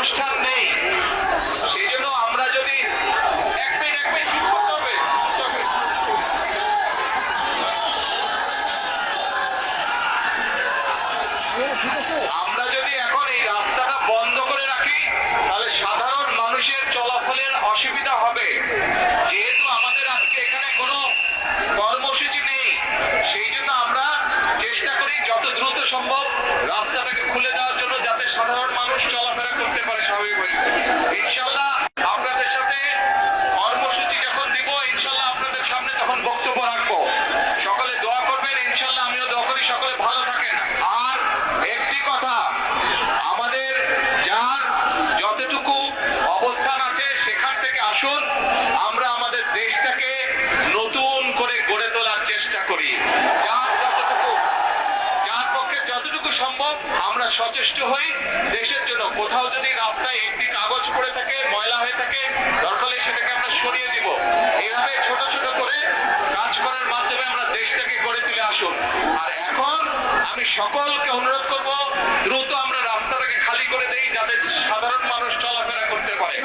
অনুষ্ঠান নেই। সেই জন্য আমরা যদি এক মিনিট হবে, আমরা যদি এখন এই রাস্তাটা বন্ধ করে রাখি তাহলে সাধারণ মানুষের চলাফলের অসুবিধা হবে। যেহেতু আমাদের আজকে এখানে কোনো কর্মসূচি নেই, সেই জন্য আমরা চেষ্টা করি যত দ্রুত সম্ভব রাস্তাটাকে খুলে দেওয়ার জন্য, যাতে সাধারণ মানুষ চলাফেরা করতে পারে স্বাভাবিকভাবে। ইনশাল্লাহ আপনাদের সাথে কর্মসূচি যখন দিব, ইনশাল্লাহ আপনাদের সামনে তখন বক্তব্য রাখবো। সকলে দোয়া করবেন, ইনশাল্লাহ আমিও দোয়া করি সকলে ভালো থাকেন। আর একটি কথা, আমাদের যার যতটুকু অবস্থান আছে সেখান থেকে আসুন, আমরা আমাদের দেশটাকে নতুন করে গড়ে তোলার চেষ্টা করি। যার পক্ষে যতটুকু সম্ভব আমরা সচেষ্ট হই দেশের জন্য। কোথাও যদি রাস্তায় একটি কাগজ পড়ে থাকে, ময়লা হয়ে থাকে, দরকার হলে সেটাকে আমরা সরিয়ে দিব। এইভাবে ছোট ছোট করে কাজ করার মাধ্যমে আমরা দেশটাকে গড়ে তুলে আসুন। আর এখন আমি সকলকে অনুরোধ করব, দ্রুত আমরা রাস্তাটাকে খালি করে দেই যাতে সাধারণ মানুষ চলাফেরা করতে পারে।